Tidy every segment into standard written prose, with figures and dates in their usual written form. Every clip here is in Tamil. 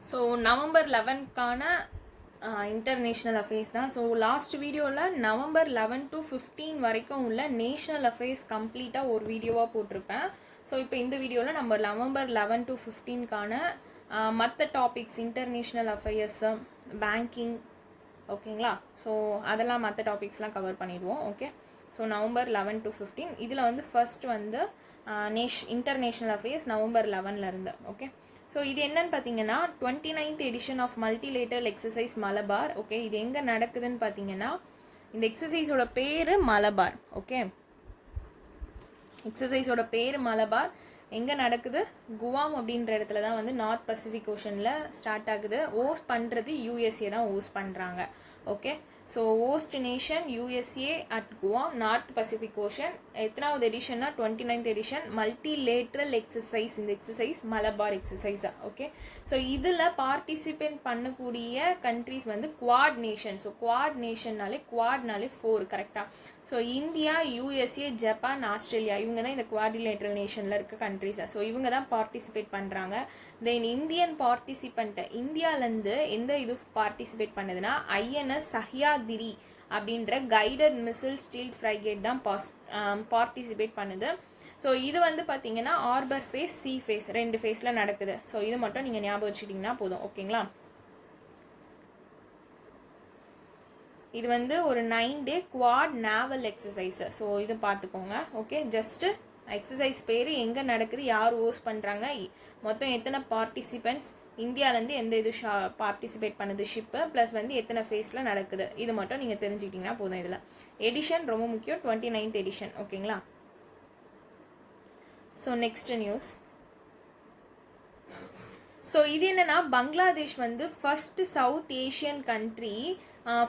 ஸோ நவம்பர் 11க்கான இன்டர்நேஷ்னல் அஃபேர்ஸ் தான். ஸோ லாஸ்ட் வீடியோவில் நவம்பர் 11 to 15 வரைக்கும் உள்ள நேஷ்னல் அஃபேர்ஸ் கம்ப்ளீட்டாக ஒரு வீடியோவாக போட்டிருப்பேன். ஸோ இப்போ இந்த வீடியோவில் நம்ம நவம்பர் 11 to 15க்கான மற்ற டாபிக்ஸ் இன்டர்நேஷ்னல் அஃபேர்ஸு, பேங்கிங், ஓகேங்களா? ஸோ அதெல்லாம் மற்ற டாபிக்ஸ்லாம் கவர் பண்ணிடுவோம். ஓகே, ஸோ நவம்பர் 11 to 15 இதில் வந்து ஃபர்ஸ்ட் வந்து இன்டர்நேஷ்னல் அஃபேர்ஸ் நவம்பர் 11லேருந்து. ஓகே, ஸோ இது என்னன்னு பார்த்தீங்கன்னா 29th edition of multilateral exercise Malabar. Okay, இது எங்கே நடக்குதுன்னு பார்த்தீங்கன்னா இந்த எக்ஸசைஸோட பேர் மலபார். ஓகே, எக்ஸசைஸோட பேர் மலபார். எங்கே நடக்குது? குவாம் அப்படின்ற இடத்துல தான் வந்து நார்த் பசிபிக் ஓஷனில் ஸ்டார்ட் ஆகுது. ஹோஸ்ட் பண்ணுறது யூஎஸ்ஏ தான் ஹோஸ்ட் பண்ணுறாங்க. Okay, so host nation USA at Guam, North Pacific Ocean. எத்தனாவது எடிஷன்னா 29th எடிஷன் மல்டிலேட்ரல் எக்ஸசைஸ். இந்த எக்ஸசைஸ் மலபார் எக்ஸசைஸா. ஓகே, ஸோ இதில் பார்ட்டிசிபேட் பண்ணக்கூடிய கண்ட்ரிஸ் வந்து குவாட் நேஷன். ஸோ குவாட் நேஷன்னாலே குவாட்னாலே 4 கரெக்டாக. So India, USA, Japan, Australia இவங்க தான் இந்த குவாட்ரிலேட்ரல் நேஷனில் இருக்க கண்ட்ரிஸா. ஸோ இவங்க தான் பார்ட்டிசிபேட் பண்ணுறாங்க. தென் இந்தியன் பார்ட்டிசிபெண்ட் இந்தியாவிலேருந்து எந்த இது பார்ட்டிசிபேட் பண்ணுதுன்னா ஐஎன்எஸ் சஹ்யாதிரி அப்படின்ற கைடட் மிசில் ஸ்டீல்ட் ஃப்ரைகேட் தான் பார்ட்டிசிபேட் பண்ணுது. ஸோ இது வந்து பார்த்தீங்கன்னா ஆர்பர் ஃபேஸ், சி ஃபேஸ், 2 ஃபேஸில் நடக்குது. ஸோ இது மட்டும் நீங்கள் ஞாபகம் வச்சுக்கிட்டிங்கன்னா போதும். ஓகேங்களா? இது வந்து ஒரு 9 day quad naval exercise. So இது பார்த்துக்கோங்க. ஓகே, ஜஸ்ட்டு எக்ஸசைஸ் பேர், எங்கே நடக்குது, யார் ஹோஸ்ட் பண்ணுறாங்க, மொத்தம் எத்தனை பார்ட்டிசிபெண்ட்ஸ், இந்தியாவிலேருந்து எந்த இது பார்ட்டிசிபேட் பண்ணுது ஷிப்பு, ப்ளஸ் வந்து எத்தனை ஃபேஸில் நடக்குது, இது மட்டும் நீங்கள் தெரிஞ்சுக்கிட்டிங்கன்னா போதும். இதில் எடிஷன் ரொம்ப முக்கியம், 29th எடிஷன். ஓகேங்களா? So next news. ஸோ இது என்னென்னா பங்களாதேஷ் வந்து first South Asian country,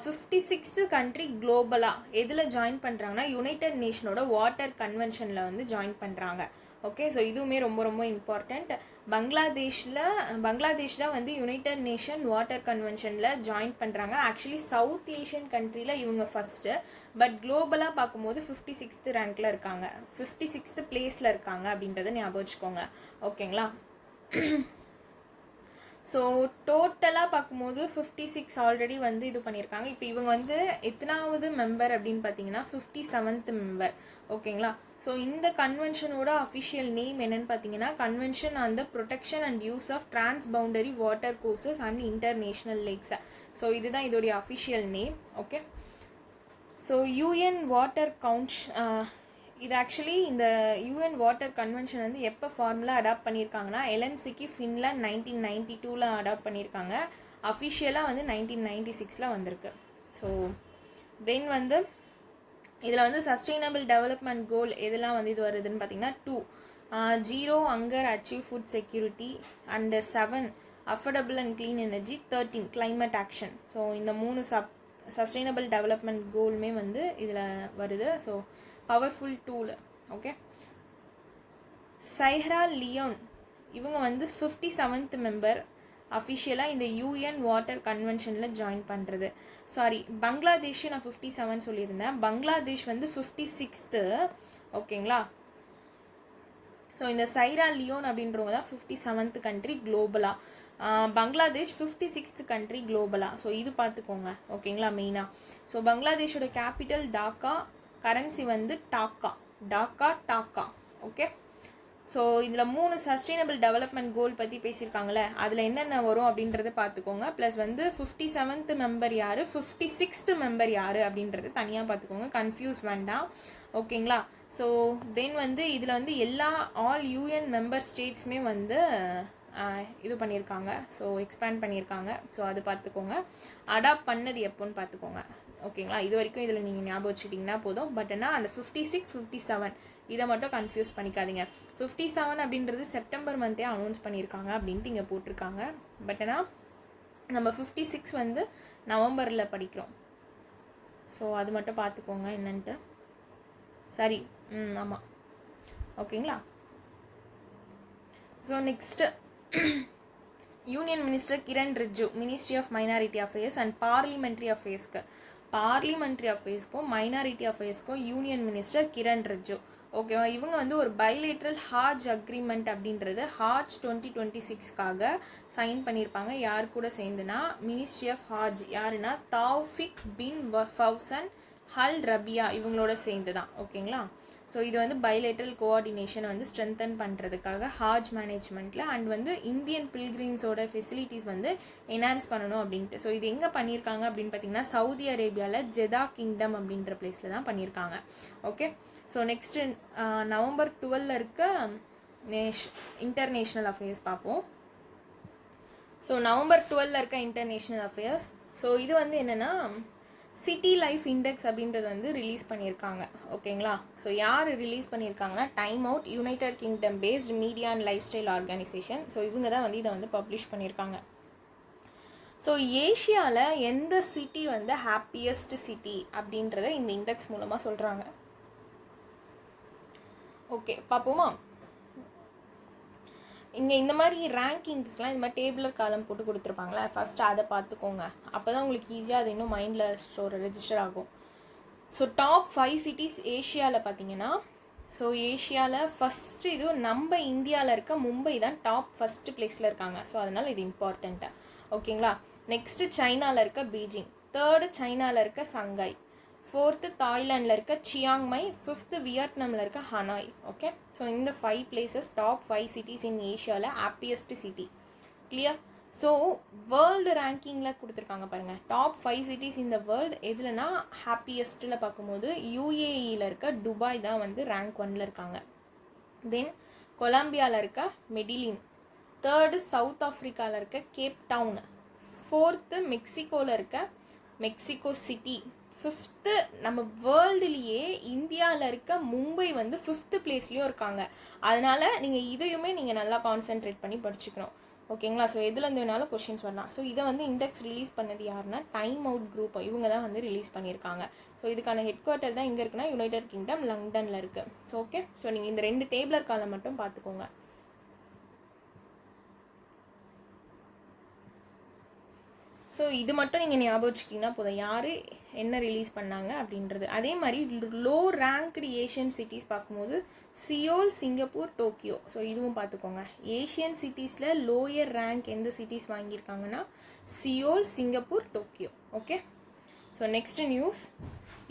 56th country குளோபலாக எதில் ஜாயின் பண்ணுறாங்கன்னா யுனைடெட் நேஷனோட வாட்டர் கன்வென்ஷனில் வந்து ஜாயின் பண்ணுறாங்க. ஓகே, ஸோ இதுவுமே ரொம்ப ரொம்ப இம்பார்ட்டண்ட். பங்களாதேஷ் தான் வந்து யுனைடெட் நேஷன் வாட்டர் கன்வென்ஷனில் ஜாயின் பண்ணுறாங்க. ஆக்சுவலி சவுத் ஏஷியன் கண்ட்ரியில் இவங்க ஃபஸ்ட்டு, பட் குளோபலாக பார்க்கும்போது 56th ரேங்க்கில் இருக்காங்க, 56th பிளேஸில் இருக்காங்க அப்படின்றத ஞாபகம் வச்சுக்கோங்க. ஓகேங்களா? ஸோ டோட்டலாக பார்க்கும்போது 56 ஆல்ரெடி வந்து இது பண்ணியிருக்காங்க. இப்போ இவங்க வந்து எத்தனாவது மெம்பர் அப்படின்னு பார்த்தீங்கன்னா 57th மெம்பர். ஓகேங்களா? ஸோ இந்த கன்வென்ஷனோட அஃபிஷியல் நேம் என்னன்னு பார்த்தீங்கன்னா convention on the protection and use of transboundary water courses and international lakes. So இதுதான் இதோடைய official name. Okay, so UN water இது ஆக்சுவலி இந்த யூஎன் வாட்டர் கன்வென்ஷன் வந்து எப்போ ஃபார்முலாக அடாப்ட் பண்ணியிருக்காங்கன்னா எல்என்சிக்கு ஃபின்லாண்ட் 1992ல் அடாப்ட் பண்ணியிருக்காங்க. அஃபிஷியலாக வந்து 1996ல் வந்திருக்கு. ஸோ தென் வந்து இதில் வந்து சஸ்டெயினபிள் டெவலப்மெண்ட் கோல் எதெல்லாம் வந்து இது வருதுன்னு பார்த்தீங்கன்னா 2 0 hunger achieve food security, and 7 affordable and clean energy, 13 climate action. So இந்த 3 சஸ்டெயினபிள் டெவலப்மெண்ட் கோலுமே வந்து இதில் வருது. So powerful tool. Okay, Sierra Leone இவங்க வந்து 57th மெம்பர் அஃபிஷியலாக இந்த யூஎன் வாட்டர் கன்வென்ஷனில் ஜாயின் பண்ணுறது. சாரி, பங்களாதேஷ் நான் 57 சொல்லியிருந்தேன், பங்களாதேஷ் வந்து 56th. ஓகேங்களா? ஸோ இந்த சைரா லியோன் அப்படின்றவங்க தான் 57th கண்ட்ரி குளோபலாக, பங்களாதேஷ் 56th கண்ட்ரி குளோபலாக. ஸோ இது பார்த்துக்கோங்க. ஓகேங்களா? மெயினாக ஸோ பங்களாதேஷோட கேபிட்டல் டாக்கா, கரன்சி வந்து டாக்கா. ஓகே, ஸோ இதில் 3 சஸ்டெயினபிள் டெவலப்மெண்ட் கோல் பற்றி பேசியிருக்காங்களே, அதில் என்னென்ன வரும் அப்படின்றத பார்த்துக்கோங்க. ப்ளஸ் வந்து 57th மெம்பர் யார், 56th மெம்பர் யார் அப்படின்றது தனியாக பார்த்துக்கோங்க, கன்ஃபியூஸ் வேண்டாம். ஓகேங்களா? ஸோ தென் வந்து இதில் வந்து ஆல் யூஎன் மெம்பர் ஸ்டேட்ஸுமே வந்து இது பண்ணியிருக்காங்க. ஸோ எக்ஸ்பேண்ட் பண்ணியிருக்காங்க. ஸோ அது பார்த்துக்கோங்க. அடாப்ட் பண்ணது எப்போன்னு பார்த்துக்கோங்க. ஓகேங்களா? இது வரைக்கும் இதில் நீங்கள் ஞாபகம் வச்சுக்கிட்டிங்கன்னா போதும். பட் ஆனால் அந்த 56, 57 இதை மட்டும் கன்ஃபியூஸ் பண்ணிக்காதீங்க. 57 அப்படின்றது செப்டம்பர் மந்த்தே அனௌன்ஸ் பண்ணியிருக்காங்க அப்படின்ட்டு இங்கே போட்டிருக்காங்க. பட் ஆனால் நம்ம 56 வந்து நவம்பரில் படிக்கிறோம். ஸோ அது மட்டும் பார்த்துக்கோங்க என்னன்ட்டு. சரி, ஆமாம். ஓகேங்களா? So next union minister Kiren Rijiju, ministry of minority affairs and parliamentary அஃபேர்ஸ்க்கும் மைனாரிட்டி அஃபேர்ஸ்க்கும் யூனியன் மினிஸ்டர் கிரண் ரிஜிஜு. ஓகேவா. இவங்க வந்து ஒரு பைலேட்ரல் ஹாஜ் அக்ரிமெண்ட் அப்படின்றது ஹாஜ் 2026க்காக சைன் பண்ணியிருப்பாங்க. யார் கூட சேர்ந்துனா மினிஸ்ட்ரி ஆஃப் ஹாஜ், யாருன்னா தௌஃபிக் பின் ஃபவுசன் ஹல் ரபியா இவங்களோட சேர்ந்து தான். ஓகேங்களா. ஸோ இது வந்து பைலேட்ரல் கோஆர்டினேஷனை வந்து ஸ்ட்ரென்தன் பண்ணுறதுக்காக ஹாஜ் மேனேஜ்மெண்ட்டில் அண்ட் வந்து இந்தியன் பில்கிரிம்ஸோட ஃபெசிலிட்டிஸ் வந்து என்ஹான்ஸ் பண்ணணும் அப்படின்ட்டு. ஸோ இது எங்கே பண்ணியிருக்காங்க அப்படின்னு பார்த்தீங்கன்னா சவுதி அரேபியாவில் ஜெதா கிங்டம் அப்படின்ற பிளேஸில் தான் பண்ணியிருக்காங்க. ஓகே. ஸோ நெக்ஸ்ட்டு நவம்பர் 12 இருக்க இன்டர்நேஷ்னல் அஃபேர்ஸ் பார்ப்போம். ஸோ நவம்பர் 12 இருக்க இன்டர்நேஷ்னல் அஃபேர்ஸ். ஸோ இது வந்து என்னென்னா சிட்டி லைஃப் இண்டெக்ஸ் அப்படின்றது வந்து ரிலீஸ் பண்ணியிருக்காங்க. ஓகேங்களா. ஸோ யார் ரிலீஸ் பண்ணியிருக்காங்கன்னா time out, United kingdom based media and life style organisation. So இவங்க தான் வந்து இதை வந்து பப்ளிஷ் பண்ணியிருக்காங்க. ஸோ ஏஷியாவில் எந்த சிட்டி வந்து ஹாப்பியஸ்ட் சிட்டி அப்படின்றத இந்த இண்டெக்ஸ் மூலமாக சொல்கிறாங்க. ஓகே, பார்ப்போமா. இங்கே இந்த மாதிரி ரேங்கிங்ஸ்லாம் இந்த மாதிரி டேபிளர் காலம் போட்டு கொடுத்துருப்பாங்களே, ஃபஸ்ட்டு அதை பார்த்துக்கோங்க. அப்போ தான் உங்களுக்கு ஈஸியாக அது இன்னும் மைண்டில் ரெஜிஸ்டர் ஆகும். ஸோ டாப் 5 சிட்டிஸ் ஏஷியாவில் பார்த்தீங்கன்னா, ஸோ ஏஷியாவில் ஃபஸ்ட்டு இது நம்ம இந்தியாவில் இருக்க மும்பை தான் டாப் ஃபஸ்ட்டு பிளேஸில் இருக்காங்க. ஸோ அதனால் இது இம்பார்ட்டண்ட்டு. ஓகேங்களா. நெக்ஸ்ட்டு சைனாவில் இருக்க பீஜிங், தேர்டு சைனாவில் இருக்க சங்காய், 4th தாய்லாண்டில் இருக்க சியாங்மை, 5th வியட்நாமில் இருக்க ஹனாய். ஓகே. ஸோ இந்த 5 பிளேசஸ் டாப் 5 சிட்டிஸ் இன் ஏஷியாவில் happiest city. Clear. So world ரேங்கிங்கில் கொடுத்துருக்காங்க பாருங்கள். டாப் 5 சிட்டிஸ் இந்த வேர்ல்டு எதுலனா ஹாப்பியஸ்ட்டில் பார்க்கும்போது யுஏஇயில் இருக்க துபாய் தான் வந்து ரேங்க் 1ல் இருக்காங்க. தென் கொலம்பியாவில் இருக்க மெடிலின், 3rd சவுத் ஆஃப்ரிக்காவில் இருக்க கேப் டவுன், 4th மெக்சிகோவில் இருக்க மெக்சிகோ சிட்டி, 5th நம்ம வேர்ல்டுலேயே இந்தியாவில் இருக்க மும்பை வந்து 5th பிளேஸ்லேயும் இருக்காங்க. அதனால் நீங்கள் இதையுமே நீங்கள் நல்லா கான்சென்ட்ரேட் பண்ணி படிச்சுக்கணும். ஓகேங்களா. ஸோ எதுலேருந்து வேணாலும் கொஷின்ஸ் வரலாம். ஸோ இதை வந்து இண்டெக்ஸ் ரிலீஸ் பண்ணது யாருன்னா டைம் அவுட் குரூப், இவங்க தான் வந்து ரிலீஸ் பண்ணியிருக்காங்க. ஸோ இதுக்கான ஹெட் குவார்ட்டர் தான் எங்கே இருக்குன்னா யுனைடெட் கிங்டம் லண்டனில் இருக்குது. So okay. ஸோ நீங்கள் இந்த 2 டேபிளர் காலம் மட்டும் பார்த்துக்கோங்க. ஸோ இது மட்டும் நீங்கள் ஞாபகம் வச்சுக்கிட்டிங்கன்னா போதும், யார் என்ன ரிலீஸ் பண்ணாங்க அப்படின்றது. அதே மாதிரி லோ ரேங்க்டு ஏஷியன் சிட்டிஸ் பார்க்கும்போது சியோல், சிங்கப்பூர், டோக்கியோ. ஸோ இதுவும் பார்த்துக்கோங்க. ஏஷியன் சிட்டிஸில் லோயர் ரேங்க் எந்த சிட்டிஸ் வாங்கியிருக்காங்கன்னா Seoul, Singapore, Tokyo. Okay. So next news,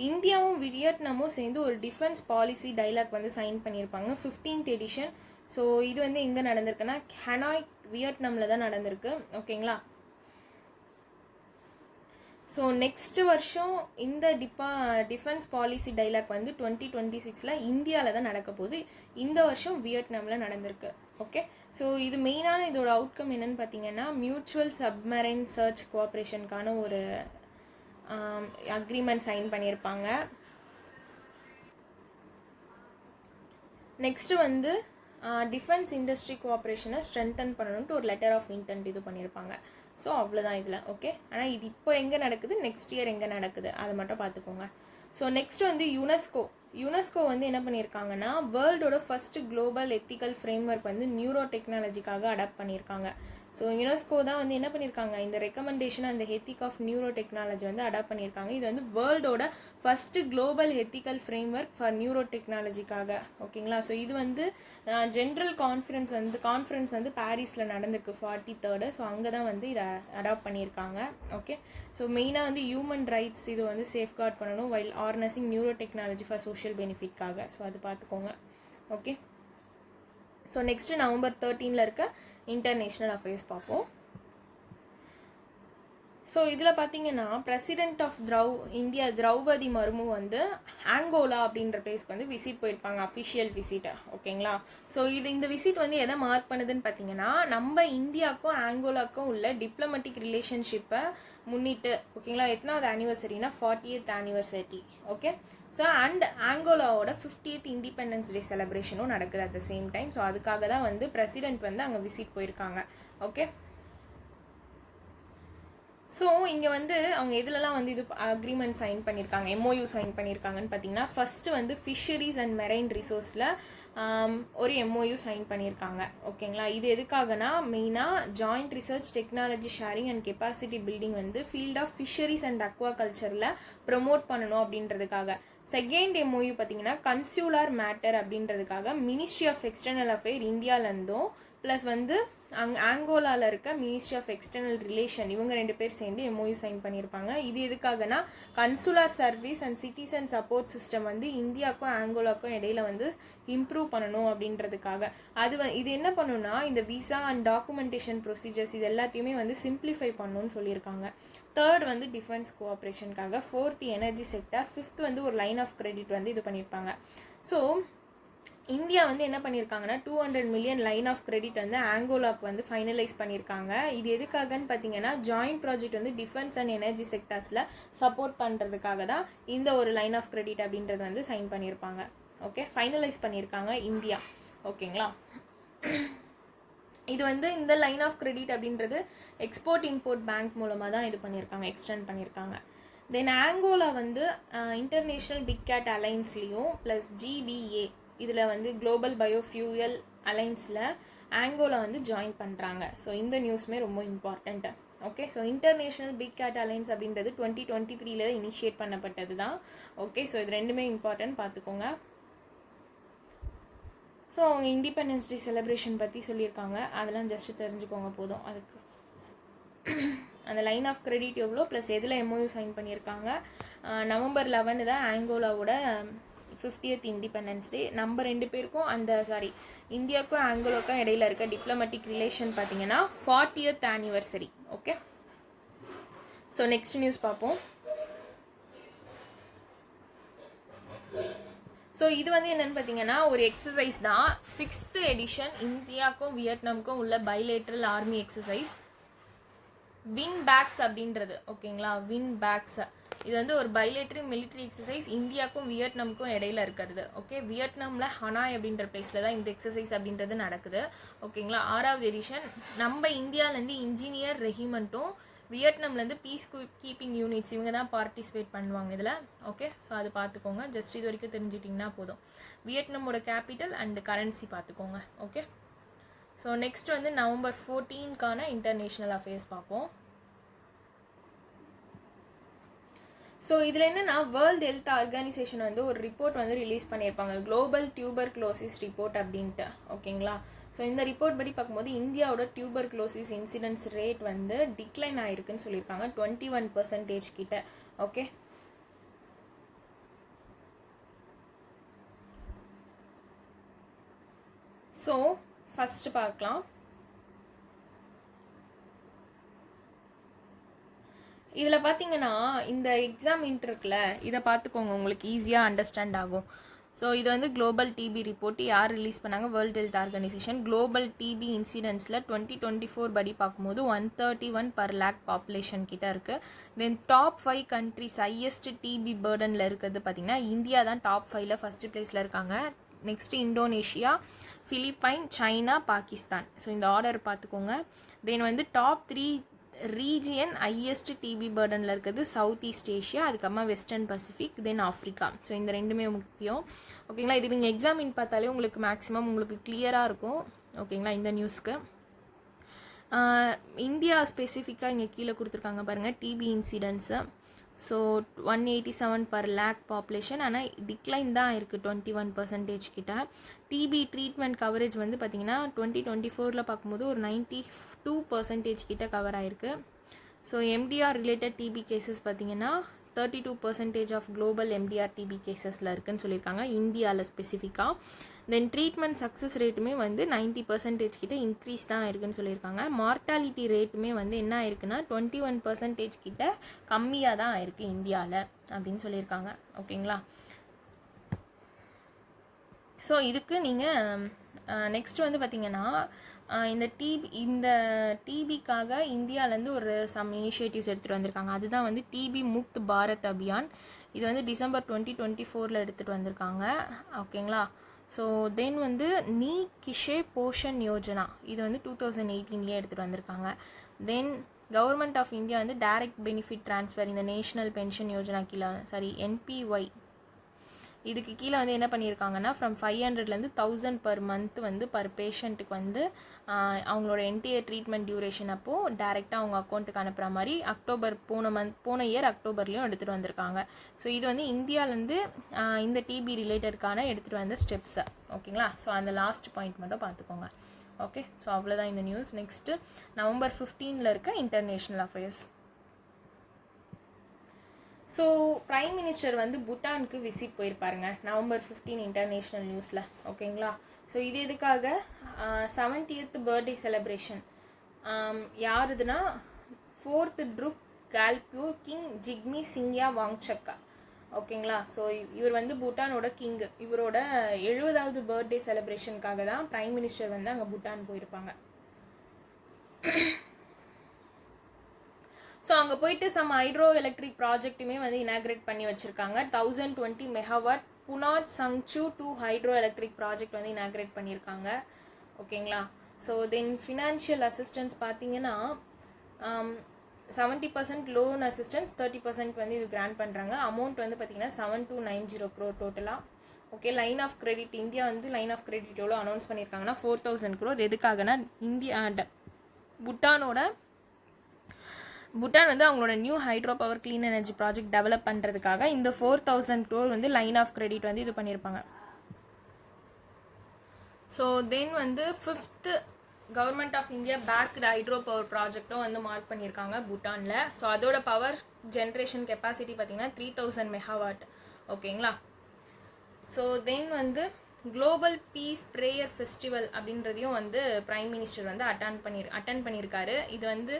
இந்தியாவும் வியட்நாமும் சேர்ந்து ஒரு டிஃபென்ஸ் பாலிசி டைலாக் வந்து சைன் பண்ணியிருப்பாங்க, 15th எடிஷன். ஸோ இது வந்து எங்கே நடந்திருக்குன்னா ஹனாய் வியட்நாமில் தான் நடந்திருக்கு. ஓகேங்களா. ஸோ நெக்ஸ்ட் வருஷம் இந்த டிஃபென்ஸ் பாலிசி டைலாக் வந்து 2026 இந்தியாவில் தான் நடக்க போகுது. இந்த வருஷம் வியட்நாமில் நடந்திருக்கு. ஓகே. ஸோ இது மெயினான இதோட அவுட்கம் என்னன்னு பார்த்தீங்கன்னா மியூச்சுவல் சப்மரைன் சர்ச் கோஆப்ரேஷனுக்கான ஒரு அக்ரிமெண்ட் சைன் பண்ணியிருப்பாங்க. நெக்ஸ்ட்டு வந்து டிஃபென்ஸ் இண்டஸ்ட்ரி கோஆப்ரேஷனை ஸ்ட்ரென்தன் பண்ணணுன்ட்டு ஒரு லெட்டர் ஆஃப் இன்டென்ட் இது பண்ணியிருப்பாங்க. ஸோ அவ்வளோதான் இதில். ஓகே. ஆனால் இது இப்போ எங்கே நடக்குது, நெக்ஸ்ட் இயர் எங்கே நடக்குது அதை மட்டும் பார்த்துக்கோங்க. ஸோ நெக்ஸ்ட் வந்து யுனெஸ்கோ வந்து என்ன பண்ணியிருக்காங்கன்னா வேர்ல்டோட ஃபர்ஸ்ட் குளோபல் எத்திக்கல் ஃப்ரேம்வொர்க் வந்து நியூரோ டெக்னாலஜிக்காக அடாப்ட் பண்ணியிருக்காங்க. ஸோ யுனெஸ்கோ தான் வந்து என்ன பண்ணியிருக்காங்க, இந்த ரெக்கமெண்டேஷன் அந்த எத்திக் ஆஃப் நியூரோ டெக்னாலஜி வந்து அடாப்ட் பண்ணியிருக்காங்க. இது வந்து வேர்ல்டோட first global ethical framework for neuro டெக்னாலஜிக்காக. ஓகேங்களா. ஸோ இது வந்து ஜென்ரல் கான்ஃபரன்ஸ் வந்து பாரிஸில் நடந்திருக்கு 43rd. ஸோ அங்கே தான் வந்து இதை அடாப்ட் பண்ணியிருக்காங்க. ஓகே. ஸோ மெயினாக வந்து ஹியூமன் ரைட்ஸ் இது வந்து சேஃப்கார்ட் பண்ணணும் while harnessing neuro technology for social பெனிஃபிட்காக. ஸோ அது பார்த்துக்கோங்க. ஓகே. ஸோ நெக்ஸ்ட்டு நவம்பர் 13 இருக்க இன்டர்நேஷ்னல் அஃபேர்ஸ் பார்ப்போம். ஸோ இதில் பார்த்தீங்கன்னா President of India Droupadi Murmu வந்து ஆங்கோலா அப்படின்ற பிளேஸ்க்கு வந்து விசிட் போயிருப்பாங்க, அஃபிஷியல் விசிட்டை. ஓகேங்களா. ஸோ இந்த விசிட் வந்து எதை மார்க் பண்ணுதுன்னு பார்த்தீங்கன்னா நம்ம இந்தியாவுக்கும் ஆங்கோலாவுக்கும் உள்ள டிப்ளமேட்டிக் ரிலேஷன்ஷிப்பை முன்னிட்டு. ஓகேங்களா. எத்தனாவது ஆனிவர்சரினா 40th anniversary. Okay. So and ஆங்கோலாவோட 50th இண்டிபெண்டன்ஸ் டே செலிப்ரேஷனும் நடக்குது at the same time. So அதுக்காக தான் வந்து பிரசிடென்ட் வந்து அங்கே விசிட் போயிருக்காங்க. ஓகே. ஸோ இங்கே வந்து அவங்க எதுலலாம் வந்து இது அக்ரிமெண்ட் சைன் பண்ணியிருக்காங்க, எம்ஓயூ சைன் பண்ணியிருக்காங்கன்னு பார்த்தீங்கன்னா, ஃபஸ்ட்டு வந்து ஃபிஷரிஸ் அண்ட் மெரைன் ரிசோர்ஸில் ஒரு எம்ஓயூ சைன் பண்ணியிருக்காங்க. ஓகேங்களா, இது எதுக்காகனா மெயினாக joint research technology sharing and capacity building வந்து field of fisheries and aqua கல்ச்சரில் ப்ரொமோட் பண்ணணும் அப்படின்றதுக்காக. செகண்ட் எம்ஓயூ பார்த்தீங்கன்னா கன்சியூலர் மேட்டர் அப்படின்றதுக்காக மினிஸ்ட்ரி ஆஃப் எக்ஸ்டர்னல் அஃபேர் இந்தியாவிலேருந்தும் ப்ளஸ் வந்து ஆங்கோலாவில் இருக்க மினிஸ்ட்ரி ஆஃப் எக்ஸ்டர்னல் ரிலேஷன் இவங்க 2 பேர் சேர்ந்து எம்ஓயூ சைன் பண்ணியிருப்பாங்க. இது எதுக்காகனா consular service and citizen support system வந்து இந்தியாவுக்கும் ஆங்கோலாவுக்கும் இடையில வந்து இம்ப்ரூவ் பண்ணணும் அப்படின்றதுக்காக. இது என்ன பண்ணுன்னா இந்த விசா அண்ட் டாக்குமெண்டேஷன் ப்ரொசீஜர்ஸ் இது எல்லாத்தையுமே வந்து சிம்பிளிஃபை பண்ணணும்னு சொல்லியிருக்காங்க. தேர்ட் வந்து டிஃபென்ஸ் கோஆப்ரேஷனுக்காக. Fourth energy sector. ஃபிஃப்த் வந்து ஒரு லைன் ஆஃப் கிரெடிட் வந்து இது பண்ணியிருப்பாங்க. ஸோ இந்தியா வந்து என்ன பண்ணியிருக்காங்கன்னா 200 மில்லியன் லைன் ஆஃப் கிரெடிட் வந்து ஆங்கோலாவுக்கு வந்து ஃபைனலைஸ் பண்ணியிருக்காங்க. இது எதுக்காகன்னு பார்த்தீங்கன்னா ஜாயிண்ட் ப்ராஜெக்ட் வந்து டிஃபென்ஸ் அண்ட் எனர்ஜி செக்டர்ஸில் சப்போர்ட் பண்ணுறதுக்காக தான் இந்த ஒரு லைன் ஆஃப் கிரெடிட் அப்படின்றது வந்து சைன் பண்ணியிருப்பாங்க. ஓகே, ஃபைனலைஸ் பண்ணியிருக்காங்க இந்தியா. ஓகேங்களா, இது வந்து இந்த லைன் ஆஃப் கிரெடிட் அப்படின்றது எக்ஸ்போர்ட் இம்போர்ட் பேங்க் மூலமாக தான் இது பண்ணியிருக்காங்க, எக்ஸ்டெண்ட் பண்ணியிருக்காங்க. தென் ஆங்கோலா வந்து இன்டர்நேஷ்னல் பிக் கேட் அலைன்ஸ்லேயும் ப்ளஸ் GBA இதில் வந்து குளோபல் பயோஃபியூயல் அலைன்ஸில் ஆங்கோலா வந்து ஜாயின் பண்ணுறாங்க. ஸோ இந்த நியூஸுமே ரொம்ப important. Okay, so international big cat alliance அப்படின்றது 2023 தான் இனிஷியேட் பண்ணப்பட்டது தான். ஓகே, ஸோ இது ரெண்டுமே இம்பார்ட்டன்ட் பார்த்துக்கோங்க. ஸோ அவங்க இண்டிபெண்டன்ஸ் டே செலிப்ரேஷன் பற்றி சொல்லியிருக்காங்க, அதெல்லாம் ஜஸ்ட்டு தெரிஞ்சுக்கோங்க போதும். அதுக்கு அந்த லைன் ஆஃப் கிரெடிட் எவ்வளோ ப்ளஸ் எதில் எம்ஓயூ சைன் பண்ணியிருக்காங்க. November 11 தான் ஆங்கோலாவோட 50th இண்டிபெண்டன்ஸ் டே. நம்ம 2 பேருக்கும் இந்தியாவுக்கும் ஆங்கோலாவுக்கும் இடையில இருக்க டிப்ளமேட்டிக் ரிலேஷன் பார்த்தீங்கன்னா 40th anniversary. Okay, so next news பார்ப்போம். ஸோ இது வந்து என்னென்னு பார்த்தீங்கன்னா ஒரு எக்ஸசைஸ் தான். 6th எடிஷன் இந்தியாவுக்கும் வியட்நாமுக்கும் உள்ள bilateral army exercise Vinbax அப்படின்றது. ஓகேங்களா, வின் பேக்ஸ் இது வந்து ஒரு பைலேட்டரி மிலிட்ரி எக்ஸசைஸ் இந்தியாவுக்கும் வியட்நாமுக்கும் இடையில இருக்கிறது. ஓகே, வியட்நாமில் ஹனாய் அப்படின்ற பிளேஸில் தான் இந்த எக்ஸசைஸ் அப்படின்றது நடக்குது. ஓகேங்களா, 6th எடிஷன். நம்ம இந்தியாவிலேருந்து இன்ஜினியர் ரெஜிமெண்ட்டும் வியட்நாம்லேருந்து பீஸ் கீப்பிங் யூனிட்ஸ் இவங்க தான் பார்ட்டிசிபேட் பண்ணுவாங்க இதில். ஓகே, ஸோ அது பார்த்துக்கோங்க. ஜஸ்ட் இது வரைக்கும் தெரிஞ்சிட்டிங்கன்னா போதும். வியட்நாமோட கேபிட்டல் அண்ட் கரன்சி பார்த்துக்கோங்க. ஓகே, ஸோ நெக்ஸ்ட் வந்து November 14 இன்டர்நேஷ்னல் அஃபேர்ஸ் பார்ப்போம். ஸோ இதில் என்னென்னா வேர்ல்டு ஹெல்த் ஆர்கனைசேஷன் வந்து ஒரு ரிப்போர்ட் வந்து ரிலீஸ் பண்ணியிருப்பாங்க, குளோபல் டியூபர்குலோசிஸ் ரிப்போர்ட் அப்படின்ட்டு. ஓகேங்களா, ஸோ இந்த ரிப்போர்ட் படி பார்க்கும்போது இந்தியாவோட டியூபர்குலோசிஸ் இன்சிடென்ஸ் ரேட் வந்து டிக்ளைன் ஆகிருக்குன்னு சொல்லியிருக்காங்க 21% கிட்ட. ஓகே, ஸோ ஃபஸ்ட்டு பார்க்கலாம். இதில் பார்த்தீங்கன்னா இந்த எக்ஸாம் இருக்குல்ல, இதை பார்த்துக்கோங்க, உங்களுக்கு ஈஸியாக அண்டர்ஸ்டாண்ட் ஆகும். ஸோ இது வந்து குளோபல் டிபி ரிப்போர்ட் யார் ரிலீஸ் பண்ணாங்க, world health organisation. Global TB இன்சிடென்ட்ஸில் 2024 படி பார்க்கும்போது 131 per lakh பாப்புலேஷன் கிட்ட இருக்குது. Then top 5 countries highest TB பேர்டனில் இருக்கிறது பார்த்திங்கன்னா இந்தியா தான் டாப் 5ல் ஃபஸ்ட்டு பிளேஸில் இருக்காங்க. Next Indonesia, Philippine, China, Pakistan. So இந்த ஆர்டர் பார்த்துக்கோங்க. தென் வந்து டாப் 3 ரீஜியன் ஹையஸ்ட் டிபி பேர்டனில் இருக்கிறது சவுத் ஈஸ்ட் ஏஷியா, அதுக்கப்புறமா western Pacific, then Africa. So இந்த ரெண்டுமே முக்கியம். ஓகேங்களா, இது நீங்கள் எக்ஸாமின் பார்த்தாலே உங்களுக்கு மேக்ஸிமம் உங்களுக்கு கிளியராக இருக்கும். ஓகேங்களா, இந்த நியூஸ்க்கு இந்தியா ஸ்பெசிஃபிக்காக இங்கே கீழே கொடுத்துருக்காங்க பாருங்கள் TB incidents. So 187 per lakh population, ஆனால் டிக்ளைன் தான் இருக்குது 21% கிட்ட. டிபி ட்ரீட்மெண்ட் கவரேஜ் வந்து பார்த்திங்கன்னா 2024 பார்க்கும்போது ஒரு 92% கிட்ட கவர் ஆகிருக்கு. So MDR related TB cases பார்த்திங்கன்னா 32% ஆஃப் குளோபல் எம்டிஆர் டிபி கேசஸில் இருக்குதுன்னு சொல்லியிருக்காங்க இந்தியாவில் ஸ்பெசிஃபிக்காக. தென் ட்ரீட்மெண்ட் சக்ஸஸ் ரேட்டுமே வந்து 90% கிட்ட இன்க்ரீஸ் தான் இருக்குதுன்னு சொல்லியிருக்காங்க. மார்ட்டாலிட்டி ரேட்டுமே வந்து என்ன ஆயிருக்குன்னா 21% கிட்ட கம்மியாக தான் ஆயிருக்கு இந்தியாவில் அப்படின்னு சொல்லியிருக்காங்க. ஓகேங்களா, ஸோ இதுக்கு நீங்கள் நெக்ஸ்ட் வந்து பார்த்திங்கன்னா இந்த டிபிக்காக இந்தியாவிலேருந்து ஒரு சம் இனிஷியேட்டிவ்ஸ் எடுத்துகிட்டு வந்திருக்காங்க. அதுதான் வந்து டிபி முக்த் பாரத் அபியான். இது வந்து December 2024 எடுத்துகிட்டு வந்திருக்காங்க. ஓகேங்களா, ஸோ தென் வந்து நீ கிஷே போஷன் யோஜனா இது வந்து 2018 எடுத்துகிட்டு வந்திருக்காங்க. தென் கவர்மெண்ட் ஆஃப் இந்தியா வந்து டைரக்ட் பெனிஃபிட் ட்ரான்ஸ்ஃபர் இந்த நேஷ்னல் பென்ஷன் யோஜனா கீழே என்பிஒய் இதுக்கு கீழே வந்து என்ன பண்ணியிருக்காங்கன்னா ஃப்ரம் 500லேருந்து 1000 per month வந்து பர் பேஷண்ட்டுக்கு வந்து அவங்களோட என்டையர் ட்ரீட்மெண்ட் டியூரேஷன் அப்போது டேரெக்டாக அவங்க அக்கௌண்ட்டுக்கு அனுப்புகிற மாதிரி போன இயர் அக்டோபர்லேயும் எடுத்துகிட்டு வந்திருக்காங்க. ஸோ இது வந்து இந்தியாவிலேருந்து இந்த டிபி ரிலேட்டடுக்கான எடுத்துகிட்டு வந்த ஸ்டெப்ஸை. ஓகேங்களா? ஸோ அந்த லாஸ்ட் பாயிண்ட் மட்டும் பார்த்துக்கோங்க. ஓகே, ஸோ அவ்வளோதான் இந்த நியூஸ். நெக்ஸ்ட்டு November 15 இருக்க international affairs. So prime minister வந்து பூட்டானுக்கு விசிட் போயிருப்பாருங்க November 15 இன்டர்நேஷ்னல் நியூஸில். ஓகேங்களா? ஸோ இது எதுக்காக 70th பர்த்டே செலிப்ரேஷன் யாருதுன்னா 4th ட்ருக் கால்பியூர் கிங் ஜிக்மி சிங்யா வாங்சக்கா. ஓகேங்களா? ஸோ இவர் வந்து பூட்டானோட கிங். இவரோட 70வது பர்த்டே செலிப்ரேஷனுக்காக தான் ப்ரைம் மினிஸ்டர் வந்து அங்கே பூட்டான் போயிருப்பாங்க. ஸோ அங்கே போயிட்டு சம் ஹைட்ரோ எலக்ட்ரிக் ப்ராஜெக்ட்டுமே வந்து இனாக்ரேட் பண்ணி வச்சுருக்காங்க. 1020 மெகாவாட் புனாட் சங்சு 2 ஹைட்ரோ எலக்ட்ரிக் ப்ராஜெக்ட் வந்து இனாக்ரேட் பண்ணியிருக்காங்க. ஓகேங்களா? ஸோ தென் ஃபினான்ஷியல் அசிஸ்டன்ஸ் பார்த்தீங்கன்னா 70% லோன் அசிஸ்டன்ஸ், 30% வந்து இது கிராண்ட் பண்ணுறாங்க. அமௌண்ட் வந்து பார்த்தீங்கன்னா 7290 crore டோட்டலாக. Okay, line of credit India வந்து லைன் ஆஃப் கிரெடிட் எவ்வளோ அனௌன்ஸ் பண்ணியிருக்காங்கன்னா 4000 crore. எதுக்காகனா பூட்டான் வந்து அவங்களோட new hydro power clean energy project develop பண்ணுறதுக்காக இந்த 4000 crore வந்து லைன் ஆஃப் கிரெடிட் வந்து இது பண்ணியிருப்பாங்க. ஸோ தென் வந்து 5th government of India backed hydro power ப்ராஜெக்டும் வந்து மார்க் பண்ணியிருக்காங்க பூட்டானில். ஸோ அதோட பவர் ஜென்ரேஷன் கெப்பாசிட்டி பார்த்தீங்கன்னா 3000 மெகாவாட். ஓகேங்களா? ஸோ தென் வந்து குளோபல் பீஸ் ப்ரேயர் ஃபெஸ்டிவல் அப்படின்றதையும் வந்து ப்ரைம் மினிஸ்டர் வந்து அட்டன் பண்ணியிருக்காரு. இது வந்து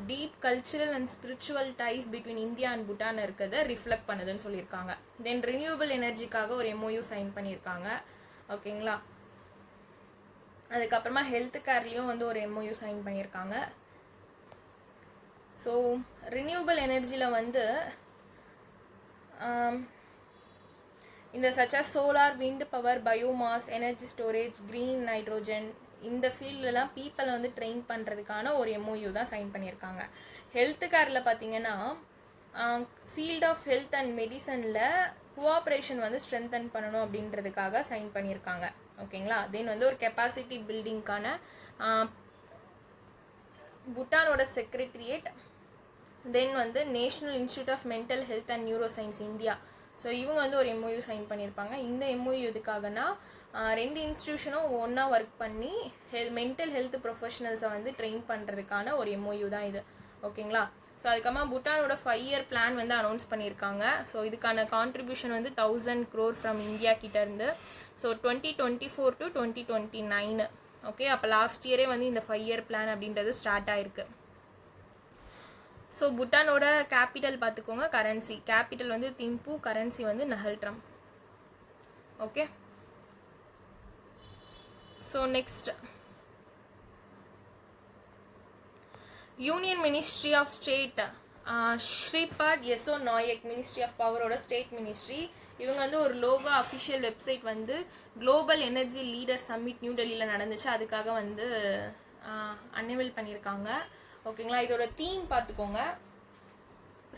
deep cultural and spiritual ties between India and Bhutan இருக்கிறத ரிஃப்ளெக்ட் பண்ணுதுன்னு சொல்லியிருக்காங்க. தென் ரினியூவபிள் எனர்ஜிக்காக ஒரு MOU சைன் பண்ணியிருக்காங்க. ஓகேங்களா? அதுக்கப்புறமா ஹெல்த் கேர்லேயும் வந்து ஒரு MOU சைன் பண்ணியிருக்காங்க. ஸோ ரினியூவபிள் எனர்ஜியில் வந்து இந்த சச்சா solar, wind power, biomass, energy storage, green nitrogen இந்த ஃபீல்டெலாம் பீப்பிளை வந்து ட்ரெயின் பண்ணுறதுக்கான ஒரு MOU தான் சைன் பண்ணியிருக்காங்க. ஹெல்த் கேரில் பார்த்தீங்கன்னா ஃபீல்ட் ஆஃப் ஹெல்த் அண்ட் மெடிசனில் கோஆப்ரேஷன் வந்து ஸ்ட்ரென்தன் பண்ணணும் அப்படின்றதுக்காக சைன் பண்ணியிருக்காங்க. ஓகேங்களா? தென் வந்து ஒரு கெப்பாசிட்டி பில்டிங்கான பூட்டானோட செக்ரட்டரியேட், தென் வந்து national institute of mental health and neuroscience India. So இவங்க வந்து ஒரு MOU சைன் பண்ணியிருப்பாங்க. இந்த MOU எதுக்காகனா 2 இன்ஸ்டியூஷனும் ஒன்றா ஒர்க் பண்ணி மென்டல் ஹெல்த் ப்ரொஃபஷனல்ஸை வந்து ட்ரெயின் பண்ணுறதுக்கான ஒரு MOU தான் இது. ஓகேங்களா? ஸோ அதுக்கப்புறமா பூட்டானோட 5-year பிளான் வந்து அனௌன்ஸ் பண்ணியிருக்காங்க. ஸோ இதுக்கான கான்ட்ரிபியூஷன் வந்து 1000 crore ஃப்ரம் இந்தியா கிட்டேருந்து. So 2024 to 2029. ஓகே, அப்போ லாஸ்ட் இயரே வந்து இந்த 5-year பிளான் அப்படின்றது ஸ்டார்ட் ஆயிருக்கு. ஸோ பூட்டானோட கேபிட்டல் பார்த்துக்கோங்க, கரன்சி. கேபிட்டல் வந்து திம்பு, கரன்சி வந்து ngultrum. Okay, so next union ministry of state Shripad Yesso Naik, ministry of பவரோட ஸ்டேட் மினிஸ்ட்ரி. இவங்க வந்து ஒரு லோகோ அஃபிஷியல் வெப்சைட் வந்து global energy leader submit new டெல்லியில் நடந்துச்சு, அதுக்காக வந்து அன்னிவல் பண்ணியிருக்காங்க. ஓகேங்களா? இதோட தீம் பார்த்துக்கோங்க,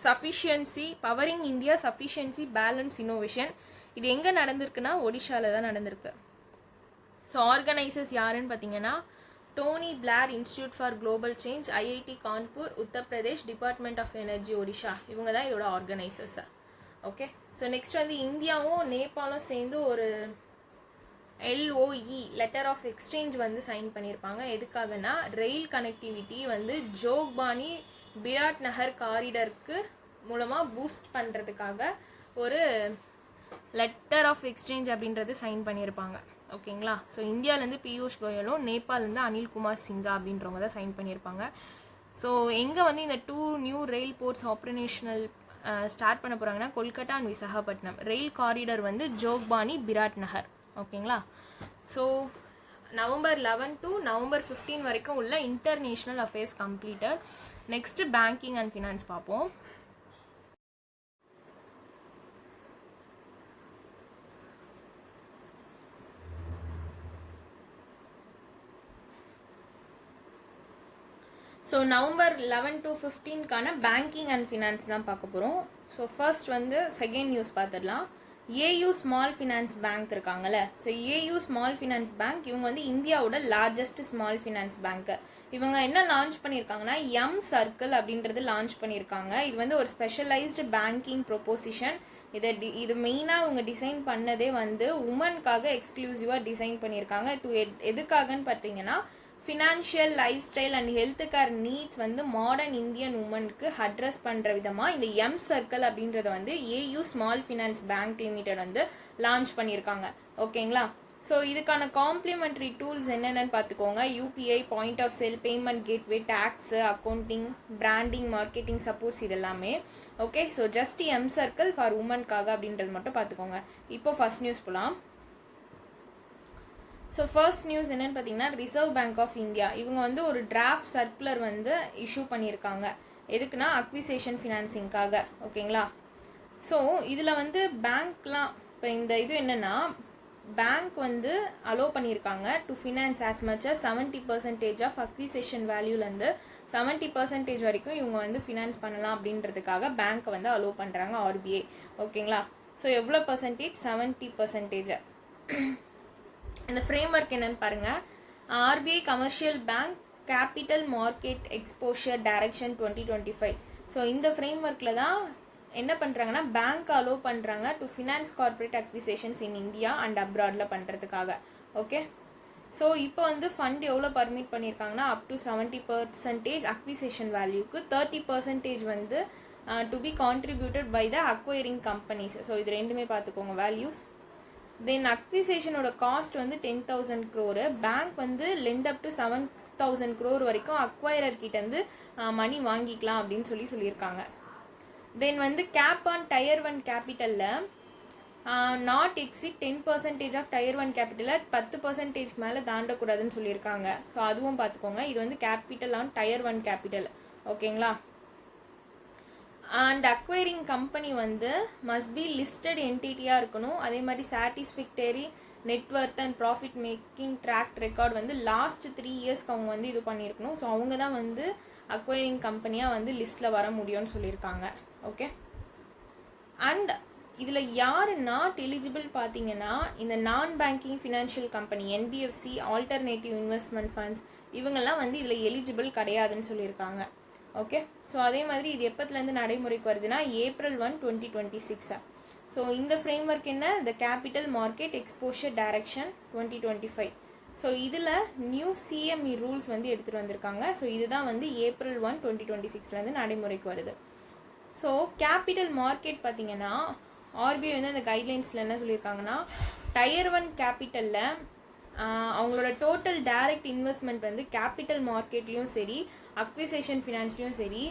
sufficiency, powering India, sufficiency, balance, innovation. இது எங்கே நடந்திருக்குன்னா ஒடிஷாவில் தான் நடந்திருக்கு. ஸோ ஆர்கனைசர்ஸ் யாருன்னு பார்த்தீங்கன்னா Tony Blair institute for global change, IIT Kanpur, Uttar Pradesh, department of energy Odisha. இவங்க தான் இதோட ஆர்கனைசர்ஸ். ஓகே, ஸோ நெக்ஸ்ட் வந்து இந்தியாவும் நேபாளும் சேர்ந்து ஒரு LOE லெட்டர் ஆஃப் எக்ஸ்சேஞ்ச் வந்து சைன் பண்ணியிருப்பாங்க. எதுக்காகனா ரயில் கனெக்டிவிட்டி வந்து ஜோக்பானி பிராட் நகர் காரிடருக்கு மூலமாக பூஸ்ட் பண்ணுறதுக்காக ஒரு லெட்டர் ஆஃப் எக்ஸ்சேஞ்ச் அப்படின்றது சைன் பண்ணியிருப்பாங்க. ஓகேங்களா? ஸோ இந்தியாவிலேருந்து பியூஷ் கோயலும், நேபாளிலேருந்து அனில்குமார் சிங்கா அப்படின்றவங்க தான் சைன் பண்ணியிருப்பாங்க. ஸோ எங்கே வந்து இந்த 2 நியூ ரயில் போர்ட்ஸ் ஆப்ரேஷனல் ஸ்டார்ட் பண்ண போகிறாங்கன்னா Kolkata and Visakhapatnam. Rail corridor வந்து ஜோக்பானி பிராட் நகர். ஓகேங்களா? ஸோ November 11 to November 15 வரைக்கும் உள்ள international affairs completed. Next banking and finance பார்ப்போம். ஸோ நவம்பர் 11 to 15க்கான பேங்கிங் அண்ட் ஃபினான்ஸ் தான் பார்க்க போகிறோம். ஸோ ஃபர்ஸ்ட் வந்து செகண்ட் நியூஸ் பார்த்துடலாம். ஏயு ஸ்மால் ஃபினான்ஸ் பேங்க் இருக்காங்கல்ல, so AU small finance bank இவங்க வந்து இந்தியாவோட லார்ஜஸ்ட் ஸ்மால் ஃபினான்ஸ் பேங்க்கு. இவங்க என்ன லான்ச் பண்ணியிருக்காங்கன்னா எம் சர்க்கிள் அப்படின்றது லான்ச் பண்ணியிருக்காங்க. இது வந்து ஒரு ஸ்பெஷலைஸ்டு பேங்கிங் ப்ரொபோசிஷன். இது மெயினாக அவங்க டிசைன் பண்ணதே வந்து உமனுக்காக எக்ஸ்க்ளூசிவாக டிசைன் பண்ணியிருக்காங்க. எதுக்காகன்னு பார்த்தீங்கன்னா financial lifestyle and health care needs வந்து மாடர்ன் இந்தியன் உமனுக்கு அட்ரஸ் பண்ணுற விதமாக இந்த எம் சர்க்கிள் அப்படின்றத வந்து AU small finance bank limited வந்து லான்ச் பண்ணியிருக்காங்க. ஓகேங்களா? ஸோ இதுக்கான காம்ப்ளிமெண்ட்ரி டூல்ஸ் என்னென்னு பார்த்துக்கோங்க. UPI, point of sale, payment gateway, tax, accounting, branding, marketing supports இதெல்லாமே. Okay, so just M circle for உமனுக்காக அப்படின்றது மட்டும் பார்த்துக்கோங்க. இப்போ ஃபர்ஸ்ட் நியூஸ் போகலாம். ஸோ ஃபர்ஸ்ட் நியூஸ் என்னென்னு பார்த்தீங்கன்னா ரிசர்வ் பேங்க் ஆஃப் இந்தியா இவங்க வந்து ஒரு டிராஃப்ட் சர்க்குலர் வந்து இஷ்யூ பண்ணியிருக்காங்க. எதுக்குன்னா அக்விசேஷன் ஃபினான்சிங்காக. ஓகேங்களா? ஸோ இதில் வந்து பேங்க்லாம் இப்போ இந்த இது என்னென்னா பேங்க் வந்து அலோவ் பண்ணியிருக்காங்க to finance as much as 70% of acquisition வேல்யூலேருந்து 70% வரைக்கும் இவங்க வந்து ஃபினான்ஸ் பண்ணலாம் அப்படின்றதுக்காக பேங்க்கை வந்து அலோவ் பண்ணுறாங்க ஆர்பிஐ. ஓகேங்களா? ஸோ எவ்வளோ பர்சன்டேஜ்? 70%. இந்த ஃப்ரேம் ஒர்க் என்னன்னு பாருங்கள். RBI commercial bank capital market exposure direction 2025. So இந்த ஃப்ரேம் ஒர்க்கில் தான் என்ன பண்ணுறாங்கன்னா பேங்க் அலோவ் பண்ணுறாங்க to finance corporate acquisitions in India and அப்ராடில் பண்ணுறதுக்காக. ஓகே, ஸோ இப்போ வந்து ஃபண்ட் எவ்வளோ பர்மிட் பண்ணியிருக்காங்கன்னா அப் டு 70% அக்விசேஷன் வேல்யூக்கு 30% வந்து to be contributed by the acquiring companies. So இது ரெண்டுமே பார்த்துக்கோங்க வேல்யூஸ். தென் அக்விசேஷனோட காஸ்ட் வந்து 10,000 crore. பேங்க் வந்து லெண்ட் அப் டு 7,000 crore வரைக்கும் அக்வயரர் கிட்டேருந்து மணி வாங்கிக்கலாம் அப்படின்னு சொல்லியிருக்காங்க. தென் வந்து கேப் ஆன் டயர் 1 கேபிட்டலில் நாட் எக்ஸிட் 10% ஆஃப் டயர் 1 கேபிட்டலில் 10% மேலே தாண்டக்கூடாதுன்னு சொல்லியிருக்காங்க. ஸோ அதுவும் பார்த்துக்கோங்க. இது வந்து கேபிட்டல் ஆன் டயர் 1 கேபிட்டல். ஓகேங்களா? அண்ட் அக்வயரிங் கம்பெனி வந்து மஸ்ட் பி லிஸ்டட் என்டிட்டியாக இருக்கணும். அதே மாதிரி satisfactory net worth and profit making track record வந்து லாஸ்ட் 3 இயர்ஸ்க்கு அவங்க வந்து இது பண்ணியிருக்கணும். ஸோ அவங்க தான் வந்து அக்வயரிங் கம்பெனியாக வந்து லிஸ்ட்டில் வர முடியும்னு சொல்லியிருக்காங்க. ஓகே, அண்ட் இதில் யார் நாட் எலிஜிபிள் பார்த்தீங்கன்னா இந்த நான் banking financial company, NBFC, alternative investment funds இவங்கெல்லாம் வந்து இதில் எலிஜிபிள் கிடையாதுன்னு சொல்லியிருக்காங்க. ஓகே, ஸோ அதே மாதிரி இது எப்போத்துலேருந்து நடைமுறைக்கு வருதுன்னா April 1, 2026. ஸோ இந்த ஃப்ரேம் ஒர்க் என்ன? The capital market exposure direction 2025. So இதில் நியூ சிஎம்இ ரூல்ஸ் வந்து எடுத்துகிட்டு வந்திருக்காங்க. ஸோ இதுதான் வந்து April 1, 2026 நடைமுறைக்கு வருது. ஸோ கேபிட்டல் மார்க்கெட் பார்த்தீங்கன்னா ஆர்பிஐ வந்து அந்த கைட்லைன்ஸில் என்ன சொல்லியிருக்காங்கன்னா டயர் 1 கேபிட்டலில் அவங்களோட டோட்டல் டைரக்ட் இன்வெஸ்ட்மெண்ட் வந்து கேபிட்டல் மார்க்கெட்லேயும் சரி அக்விசேஷன் ஃபினான்ஸ்லேயும் சரி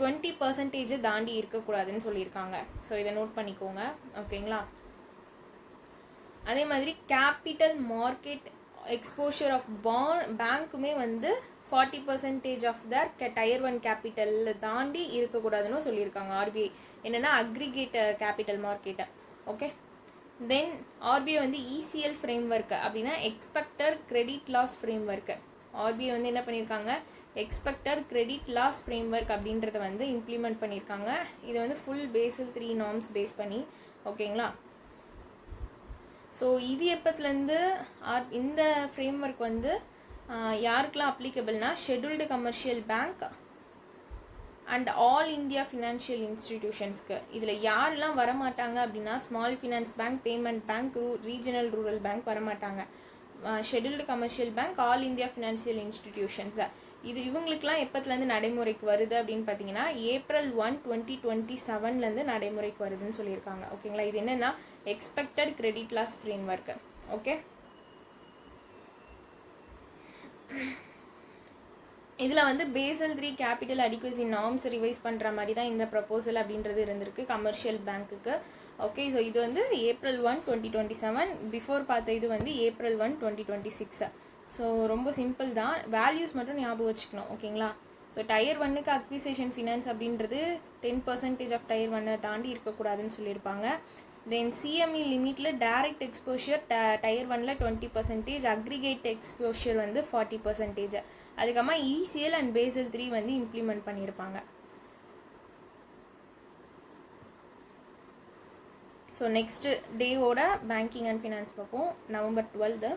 20% தாண்டி இருக்கக்கூடாதுன்னு சொல்லியிருக்காங்க. ஸோ இதை நோட் பண்ணிக்கோங்க. ஓகேங்களா? அதே மாதிரி கேபிட்டல் மார்க்கெட் எக்ஸ்போஷர் ஆஃப் பேங்க்குமே வந்து 40% ஆஃப் தர் டயர் 1 கேபிட்டலில் தாண்டி இருக்கக்கூடாதுன்னு சொல்லியிருக்காங்க ஆர்பிஐ. என்னென்னா அக்ரிகேட் கேபிட்டல் மார்க்கெட்டை. ஓகே, தென் ஆர்பிஐ வந்து இசிஎல் ஃப்ரேம் ஒர்க் அப்படின்னா expected credit loss framework. RBI வந்து என்ன பண்ணியிருக்காங்க? Expected credit loss framework அப்படின்றத வந்து இம்ப்ளிமெண்ட் பண்ணியிருக்காங்க. இது வந்து ஃபுல் பேசல் 3 நார்ம்ஸ் பேஸ் பண்ணி. ஓகேங்களா? ஸோ இது எப்பத்துலேருந்து இந்த ஃப்ரேம் ஒர்க் வந்து யாருக்கெல்லாம் அப்ளிகபிள்னா scheduled commercial bank and all India financial இன்ஸ்டிடியூஷன்ஸ்க்கு. இதில் யாரெல்லாம் வரமாட்டாங்க அப்படின்னா small finance bank, payment bank, regional rural bank வரமாட்டாங்க. Scheduled commercial bank, all India financial institutions இது இவங்களுக்குலாம் எப்பத்துலேருந்து நடைமுறைக்கு வருது அப்படின்னு பார்த்தீங்கன்னா April 1, 2027 நடைமுறைக்கு வருதுன்னு சொல்லியிருக்காங்க. ஓகேங்களா? இது என்னென்னா expected credit loss framework. Okay, இதில் வந்து Basel 3 capital adequacy norms revise பண்ணுற மாதிரி தான் இந்த ப்ரப்போசல் அப்படின்றது இருந்திருக்கு கமர்ஷியல் பேங்க்குக்கு. ஓகே, ஸோ இது வந்து April 1, 2027. பிஃபோர் பார்த்த இது வந்து April 1, 2026. ஸோ ரொம்ப சிம்பிள் தான். வேல்யூஸ் மட்டும் ஞாபகம் வச்சுக்கணும். ஓகேங்களா? ஸோ டயர் 1க்கு அக்விசேஷன் ஃபினான்ஸ் அப்படின்றது 10% ஆஃப் டயர் 1 தாண்டி இருக்கக்கூடாதுன்னு சொல்லியிருப்பாங்க. தென் சிஎம்இ லிமிட்டில் டைரக்ட் எக்ஸ்போஷர் டயர் 1ல் 20%, அக்ரிகேட் எக்ஸ்போஷர் வந்து 40%. அதுக்கப்புறமா ECL அண்ட் Basel III வந்து இம்ப்ளிமெண்ட் பண்ணியிருப்பாங்க. ஸோ நெக்ஸ்ட் டேவோட பேங்கிங் அண்ட் ஃபினான்ஸ் பார்ப்போம். November 12.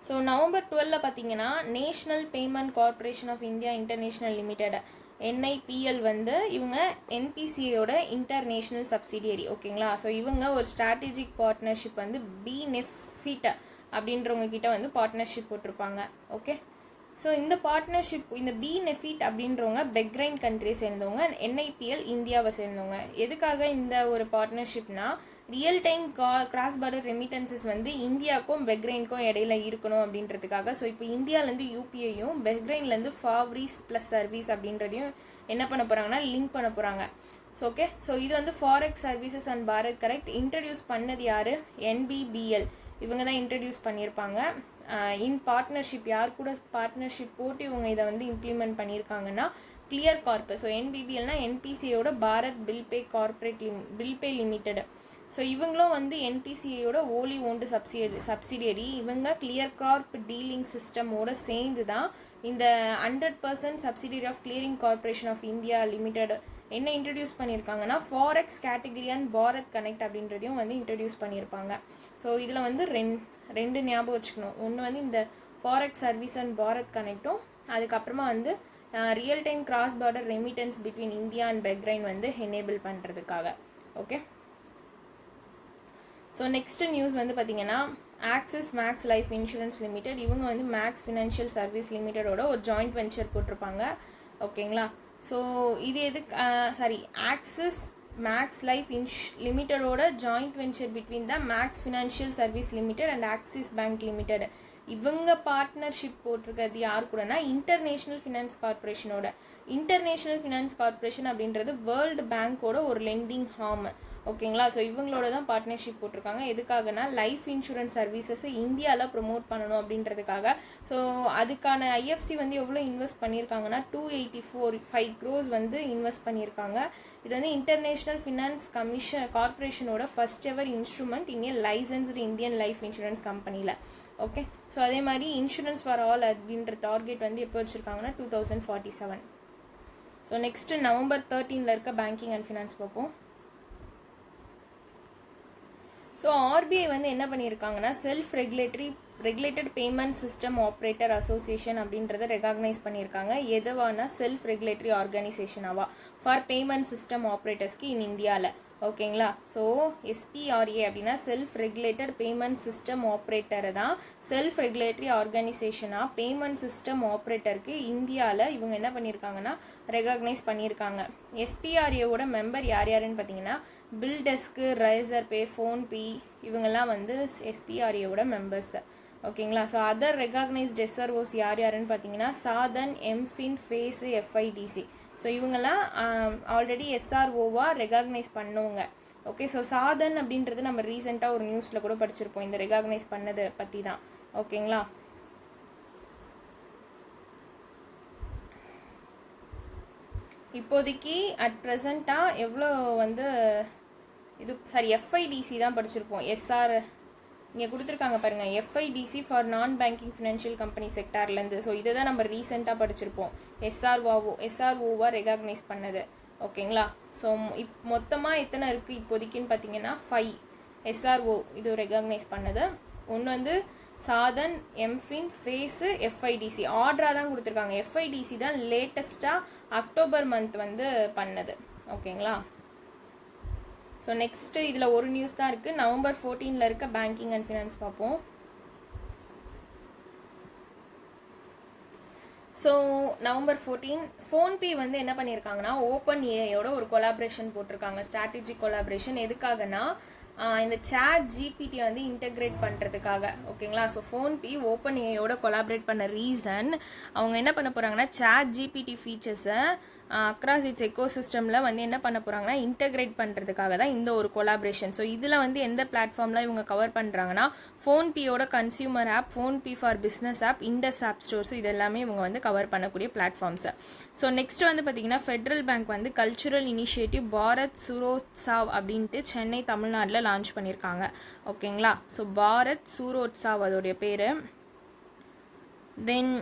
ஸோ November 12 பார்த்தீங்கன்னா national payment corporation of India international limited NIPL வந்து இவங்க NPCAயோட இன்டர்நேஷ்னல் சப்சிடியரி. ஓகேங்களா. ஸோ இவங்க ஒரு ஸ்ட்ராட்டஜிக் பார்ட்னர்ஷிப் வந்து BNEFIT அப்படின்றவங்க கிட்ட வந்து பார்ட்னர்ஷிப் போட்டிருப்பாங்க. ஓகே. ஸோ இந்த பார்ட்னர்ஷிப் இந்த BNEFIT அப்படின்றவங்க பெக்ரைன் கண்ட்ரியை சேர்ந்தவங்க, NIPL இந்தியாவை சேர்ந்தவங்க. எதுக்காக இந்த ஒரு பார்ட்னர்ஷிப்னா real time cross border remittances வந்து இந்தியாவுக்கும் பெக்ரைனுக்கும் இடையில இருக்கணும் அப்படின்றதுக்காக. ஸோ இப்போ இந்தியாவிலேருந்து UPIயும் பெக்ரைன்லேருந்து ஃபாவ்ரிஸ் ப்ளஸ் சர்வீஸ் அப்படின்றதையும் என்ன பண்ண போகிறாங்கன்னா லிங்க் பண்ண போகிறாங்க. So okay. ஸோ இது வந்து forex services and Bharat correct introduce பண்ணது யார்? NBBL இவங்க தான் இன்ட்ரடியூஸ் பண்ணியிருப்பாங்க. இன் பார்ட்னர்ஷிப் யார் கூட பார்ட்னர்ஷிப் போட்டு இவங்க இதை வந்து இம்ப்ளிமெண்ட் பண்ணியிருக்காங்கன்னா கிளியர் கார்ப். ஸோ NBBLனா NPCAயோட பாரத் பில்பே லிமிடெட். ஸோ இவங்களும் வந்து NPCAயோட ஓலி ஓன்டு சப்சிடியரி. இவங்க கிளியர் கார்ப் டீலிங் சிஸ்டமோட சேர்ந்து தான் இந்த 100% subsidiary of clearing corporation of India limited என்ன இன்ட்ரடியூஸ் பண்ணியிருக்காங்கன்னா forex category and Bharat connect அப்படின்றதையும் வந்து இன்ட்ரடியூஸ் பண்ணியிருப்பாங்க. ஸோ இதில் வந்து ரெண்டு ஞாபகம் வச்சுக்கணும். ஒன்று வந்து இந்த ஃபாரெக்ஸ் சர்வீஸ் அண்ட் பாரத் கனெக்டும், அதுக்கப்புறமா வந்து real time cross border remittance between India and Bahrain வந்து எனேபிள் பண்ணுறதுக்காக. ஓகே. ஸோ நெக்ஸ்ட் நியூஸ் வந்து பார்த்தீங்கன்னா Axis Max life insurance limited இவங்க வந்து மேக்ஸ் ஃபினான்ஷியல் சர்வீஸ் லிமிடெடோட ஒரு ஜாயிண்ட் வெஞ்சர் போட்டிருப்பாங்க. ஓகேங்களா. ஸோ இது எதுக்கு ஆக்சிஸ் மேக்ஸ் லைஃப் லிமிடெடோட joint venture between the Max financial service limited and Axis bank limited. இவங்க பார்ட்னர்ஷிப் போட்டிருக்கிறது யார் கூடனா இன்டர்நேஷ்னல் ஃபினான்ஸ் கார்பரேஷனோட. இன்டர்நேஷ்னல் ஃபினான்ஸ் கார்பரேஷன் அப்படின்றது வேர்ல்டு பேங்கோட ஒரு லெண்டிங் ஹார்ம். ஓகேங்களா. ஸோ இவங்களோட தான் பார்ட்னர்ஷிப் போட்டிருக்காங்க. எதுக்காகனா லைஃப் இன்சூரன்ஸ் சர்வீசஸை இந்தியாவில் ப்ரொமோட் பண்ணணும் அப்படின்றதுக்காக. ஸோ அதுக்கான IFC வந்து எவ்வளோ இன்வெஸ்ட் பண்ணியிருக்காங்கன்னா 284.5 crores வந்து இன்வெஸ்ட் பண்ணியிருக்காங்க. இது வந்து இன்டர்நேஷ்னல் ஃபினான்ஸ் கார்பரேஷனோட first ever instrument in a licensed Indian life insurance கம்பெனியில். ஓகே. ஸோ அதே மாதிரி இன்சூரன்ஸ் ஃபார் ஆல் அப்படின்ற டார்கெட் வந்து எப்போ வச்சுருக்காங்கன்னா 2047. ஸோ நெக்ஸ்ட்டு November 13 இருக்க பேங்கிங் அண்ட் ஃபினான்ஸ் பார்ப்போம். ஸோ RBI வந்து என்ன பண்ணியிருக்காங்கன்னா self regulated payment system operator association அப்படின்றத ரெகக்னைஸ் பண்ணியிருக்காங்க. எதுவானா செல்ஃப் ரெகுலேட்டரி ஆர்கனைசேஷனாவா ஃபார் பேமெண்ட் சிஸ்டம் ஆப்ரேட்டர்ஸ்க்கு இன் இந்தியாவில். ஓகேங்களா. ஸோ SPRA அப்படின்னா செல்ஃப் ரெகுலேட்டட் பேமெண்ட் சிஸ்டம் ஆப்ரேட்டரை தான் செல்ஃப் ரெகுலேட்டரி ஆர்கனைசேஷனாக பேமெண்ட் சிஸ்டம் ஆப்ரேட்டருக்கு இந்தியாவில் இவங்க என்ன பண்ணியிருக்காங்கன்னா ரெகக்னைஸ் பண்ணியிருக்காங்க. SPRAவோட மெம்பர் யார் யாருன்னு பார்த்தீங்கன்னா பில்டெஸ்க்கு, ரைசர்பே, ஃபோன்பே இவங்கெல்லாம் வந்து SPRAவோட மெம்பர்ஸ். ஓகேங்களா. ஸோ அதர் ரெகக்னைஸ்ட் SROs யார் யாருன்னு பார்த்தீங்கன்னா சாதன், MFIN, FACE, FIDC. ஸோ இவங்கெல்லாம் ஆல்ரெடி SROவாக ரெகக்னைஸ் பண்ணவங்க. ஓகே. ஸோ சாதன் அப்படின்றது நம்ம ரீசெண்டாக ஒரு நியூஸில் கூட படிச்சிருப்போம் இந்த ரெகக்னைஸ் பண்ணதை பற்றி தான். ஓகேங்களா. இப்போதைக்கு அட் ப்ரெசண்ட்டாக எவ்வளோ வந்து FIDC தான் படிச்சிருப்போம். இங்கே கொடுத்துருக்காங்க பாருங்கள் FIDC ஃபார் நான் பேங்கிங் ஃபினான்ஷியல் கம்பெனி செக்டார்லேருந்து. ஸோ இதை தான் நம்ம ரீசெண்டாக படிச்சிருப்போம். SROவாக ரெகக்னைஸ் பண்ணது. ஓகேங்களா. ஸோ மொத்தமாக எத்தனை இருக்குது இப்போதைக்குன்னு பார்த்தீங்கன்னா 5 SRO இது ரெகக்னைஸ் பண்ணது. ஒன்று வந்து சாதன், MFIN, FACE, FIDC ஆர்டராக தான் கொடுத்துருக்காங்க. FIDC தான் லேட்டஸ்ட்டாக அக்டோபர் மந்த் வந்து பண்ணது. ஓகேங்களா. ஸோ நெக்ஸ்ட்டு இதில் ஒரு நியூஸ் தான் இருக்குது. November 14 இருக்க பேங்கிங் அண்ட் ஃபினான்ஸ் பார்ப்போம். ஸோ November 14 ஃபோன்பே வந்து என்ன பண்ணியிருக்காங்கன்னா OpenAIயோட ஒரு கொலாபரேஷன் போட்டிருக்காங்க. ஸ்ட்ராட்டஜிக் கொலாபரேஷன் எதுக்காகனா இந்த ChatGPT வந்து இன்டெகிரேட் பண்ணுறதுக்காக. ஓகேங்களா. ஸோ ஃபோன்பே OpenAIயோட கொலாபரேட் பண்ண ரீசன் அவங்க என்ன பண்ண போகிறாங்கன்னா ChatGPT ஃபீச்சர்ஸை அக்ராஸ் இட்ஸ் எக்கோசிஸ்டமில் வந்து என்ன பண்ண போகிறாங்கன்னா இன்டெகிரேட் பண்ணுறதுக்காக தான் இந்த ஒரு கொலாபரேஷன். ஸோ இதில் வந்து எந்த பிளாட்ஃபார்மில் இவங்க கவர் பண்ணுறாங்கன்னா ஃபோன்பேயோட consumer app, PhonePe for business app, Indus app stores இது எல்லாமே இவங்க வந்து கவர் பண்ணக்கூடிய பிளாட்ஃபார்ம்ஸு. ஸோ நெக்ஸ்ட் வந்து பார்த்திங்கன்னா ஃபெட்ரல் பேங்க் வந்து கல்ச்சுரல் இனிஷியேட்டிவ் பாரத் சூரோத்சாவ் அப்படின்ட்டு சென்னை தமிழ்நாட்டில் லான்ச் பண்ணியிருக்காங்க. ஓகேங்களா. ஸோ பாரத் சூரோத்சாவ் அதோடைய பேர். தென்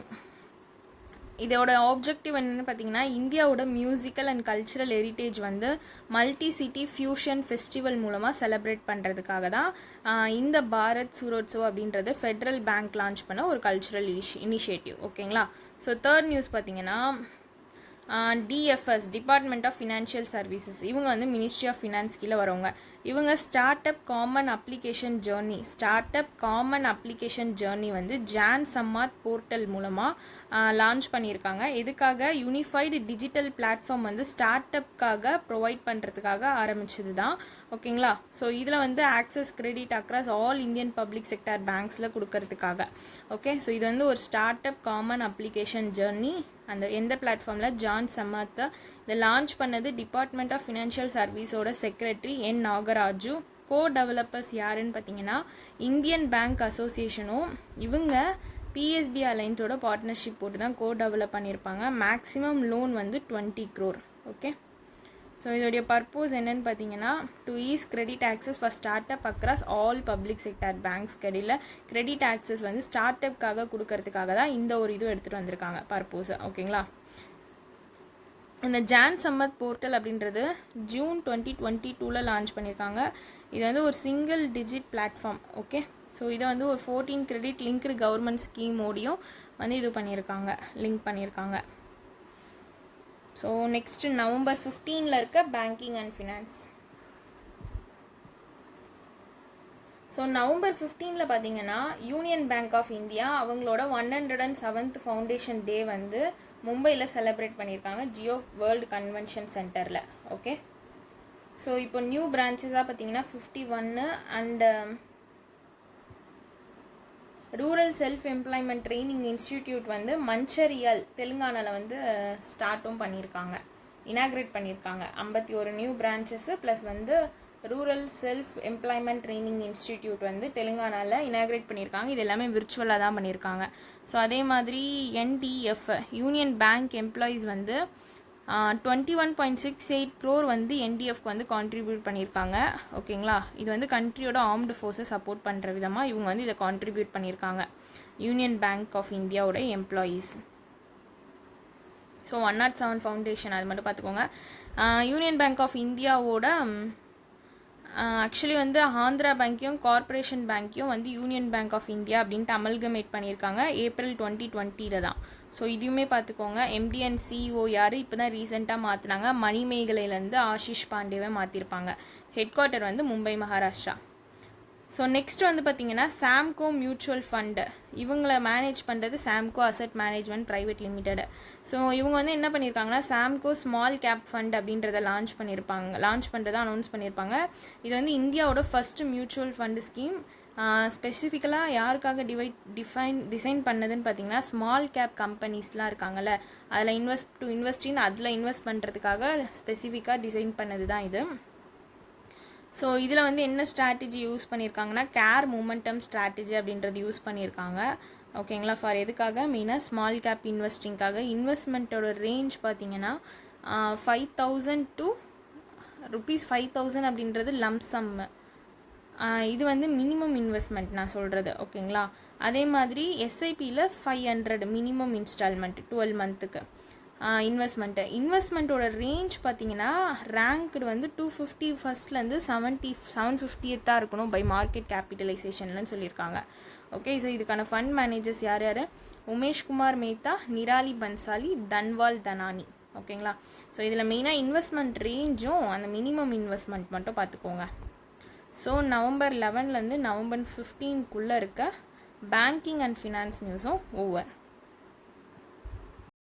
இதோட ஆப்ஜெக்டிவ் என்னென்னு பார்த்தீங்கன்னா, இந்தியாவோட மியூசிக்கல் அண்ட் கல்ச்சுரல் ஹெரிட்டேஜ் வந்து மல்டி சிட்டி ஃபியூஷன் ஃபெஸ்டிவல் மூலமாக செலிப்ரேட் பண்ணுறதுக்காக தான் இந்த பாரத் சூரோத்சவ் அப்படின்றது ஃபெட்ரல் பேங்க் லான்ச் பண்ண ஒரு கல்ச்சுரல் இனிஷியேட்டிவ். ஓகேங்களா. ஸோ தேர்ட் நியூஸ் பார்த்தீங்கன்னா, DFS department of financial services இவங்க வந்து மினிஸ்ட்ரி ஆஃப் ஃபினான்ஸ் கீழே வரவங்க. இவங்க start up common application journey வந்து ஜான் சம்மாத் போர்ட்டல் மூலமாக லான்ச் பண்ணியிருக்காங்க. இதுக்காக யூனிஃபைடு டிஜிட்டல் பிளாட்ஃபார்ம் வந்து ஸ்டார்ட் அப்காக ப்ரொவைட் பண்ணுறதுக்காக ஆரம்பிச்சது தான். ஓகேங்களா. ஸோ இதில் வந்து access credit across all Indian public sector பேங்க்ஸில் கொடுக்கறதுக்காக. ஓகே. ஸோ இது வந்து ஒரு start up common application journey. அந்த எந்த பிளாட்ஃபார்மில் ஜான் சம்மாத் இதை லான்ச் பண்ணது டிபார்ட்மெண்ட் ஆஃப் ஃபினான்ஷியல் சர்வீஸோட secretary N Nagaraju. Co developers யாருன்னு பார்த்தீங்கன்னா, இந்தியன் பேங்க் அசோசியேஷனும் இவங்க பிஎஸ்பி அலைன்ஸோட பார்ட்னர்ஷிப் போட்டு தான் கோ டெவலப் பண்ணியிருப்பாங்க. மேக்ஸிமம் லோன் வந்து 20 crore. ஓகே. ஸோ இதோடைய பர்பஸ் என்னன்னு பார்த்தீங்கன்னா, to ease credit access for startup across all public sector banks கடையில் கிரெடிட் ஆக்சஸ் வந்து ஸ்டார்ட் அப்காக கொடுக்கறதுக்காக தான் இந்த ஒரு இது எடுத்துகிட்டு வந்திருக்காங்க பர்பஸ். ஓகேங்களா. இந்த ஜான் சம்மத் போர்ட்டல் அப்படின்றது ஜூன் 2022 லான்ச் பண்ணியிருக்காங்க. இது வந்து ஒரு single digit platform. Okay. So இதை வந்து ஒரு 14 கிரெடிட் லிங்க்டு கவர்மெண்ட் ஸ்கீமோடையும் வந்து இது பண்ணியிருக்காங்க, லிங்க் பண்ணியிருக்காங்க. ஸோ நெக்ஸ்ட்டு நவம்பர் 15 இருக்க banking and finance. So November 15 பார்த்தீங்கன்னா, யூனியன் பேங்க் ஆஃப் இந்தியா அவங்களோட 107th ஃபவுண்டேஷன் டே வந்து மும்பையில் செலிப்ரேட் பண்ணியிருக்காங்க, ஜியோ வேர்ல்டு கன்வென்ஷன் சென்டரில். ஓகே. ஸோ இப்போ நியூ பிரான்ச்சஸாக பார்த்தீங்கன்னா 51 and rural self employment training institute வந்து மஞ்சரியல் தெலுங்கானாவில் வந்து ஸ்டார்ட்டும் பண்ணியிருக்காங்க, இனாக்ரேட் பண்ணியிருக்காங்க. 51 நியூ பிரான்ச்சஸ் ப்ளஸ் வந்து rural self employment training institute வந்து தெலுங்கானாவில் இனாக்ரேட் பண்ணியிருக்காங்க. இது எல்லாமே விர்ச்சுவலாக தான் பண்ணியிருக்காங்க. ஸோ அதே மாதிரி என்டிஎஃப் யூனியன் பேங்க் எம்ப்ளாயீஸ் வந்து 21.68 crore வந்து என்டிஎஃப்க்கு வந்து கான்ட்ரிபியூட் பண்ணியிருக்காங்க. ஓகேங்களா. இது வந்து கண்ட்ரியோட ஆர்ம்டு ஃபோர்ஸை சப்போர்ட் பண்ணுற விதமாக இவங்க வந்து இதை கான்ட்ரிபியூட் பண்ணியிருக்காங்க, யூனியன் பேங்க் ஆஃப் இந்தியாவோட எம்ப்ளாயீஸ். ஸோ 107 ஃபவுண்டேஷன் அது மட்டும் பார்த்துக்கோங்க. யூனியன் பேங்க் ஆஃப் இந்தியாவோட ஆக்சுவலி வந்து ஆந்திரா பேங்க்கையும் கார்பரேஷன் பேங்க்கையும் வந்து யூனியன் பேங்க் ஆஃப் இந்தியா அப்படின்ட்டு அமல்கமேட் பண்ணியிருக்காங்க ஏப்ரல் 2020 தான். ஸோ இதுவுமே பார்த்துக்கோங்க. எம்டி அண்ட் சிஇஓ யார் இப்போ தான் ரீசெண்டாக மாற்றினாங்க, மணிமேகலையிலேருந்து ஆஷிஷ் பாண்டேவை மாற்றிருப்பாங்க. ஹெட் குவார்ட்டர் வந்து மும்பை, மகாராஷ்டிரா. ஸோ நெக்ஸ்ட் வந்து பார்த்தீங்கன்னா, சாம்கோ மியூச்சுவல் ஃபண்டு இவங்களை மேனேஜ் பண்ணுறது Samco asset management private limited. So இவங்க வந்து என்ன பண்ணியிருக்காங்கன்னா, சாம்கோ ஸ்மால் கேப் ஃபண்ட் அப்படின்றத லான்ச் பண்ணுறதை அனௌன்ஸ் பண்ணியிருப்பாங்க. இது வந்து இந்தியாவோட ஃபஸ்ட்டு மியூச்சுவல் ஃபண்டு ஸ்கீம். ஸ்பெசிஃபிக்கலாக யாருக்காக டிசைன் பண்ணதுன்னு பார்த்தீங்கன்னா, ஸ்மால் கேப் கம்பெனிஸ்லாம் இருக்காங்கல்ல, அதில் இன்வெஸ்ட் பண்ணுறதுக்காக ஸ்பெசிஃபிக்காக டிசைன் பண்ணது தான் இது. ஸோ இதில் வந்து என்ன ஸ்ட்ராட்டஜி யூஸ் பண்ணியிருக்காங்கன்னா, கேர் மூமெண்டம் ஸ்ட்ராட்டஜி அப்படின்றது யூஸ் பண்ணியிருக்காங்க. ஓகேங்களா. ஃபார் எதுக்காக, மெயினாக ஸ்மால் கேப் இன்வெஸ்டிங்காக. இன்வெஸ்ட்மெண்ட்டோட ரேஞ்ச் பார்த்தீங்கன்னா 5,000 to ₹5,000 அப்படின்றது லம்சம். இது வந்து மினிமம் இன்வெஸ்ட்மெண்ட் நான் சொல்கிறது. ஓகேங்களா. அதே மாதிரி எஸ்ஐபியில் 500 மினிமம் இன்ஸ்டால்மெண்ட் 12 மந்த்துக்கு இன்வெஸ்ட்மெண்ட்டோட ரேஞ்ச் பார்த்தீங்கன்னா, ரேங்க்டு வந்து 250 ஃபர்ஸ்ட்லேருந்து 750th இருக்கணும் பை மார்க்கெட் கேபிட்டலைசேஷன்லன்னு சொல்லியிருக்காங்க. ஓகே. ஸோ இதுக்கான ஃபண்ட் மேனேஜர்ஸ் யார்? உமேஷ்குமார் மேத்தா, நிராலி பன்சாலி, தன்வால் தனானி. ஓகேங்களா. ஸோ இதில் மெயினாக இன்வெஸ்ட்மெண்ட் ரேஞ்சும் அந்த மினிமம் இன்வெஸ்ட்மெண்ட் மட்டும் பார்த்துக்கோங்க. ஸோ நவம்பர் 11 நவம்பர் 15 இருக்க பேங்கிங் அண்ட் ஃபினான்ஸ் நியூஸும் ஓவர்.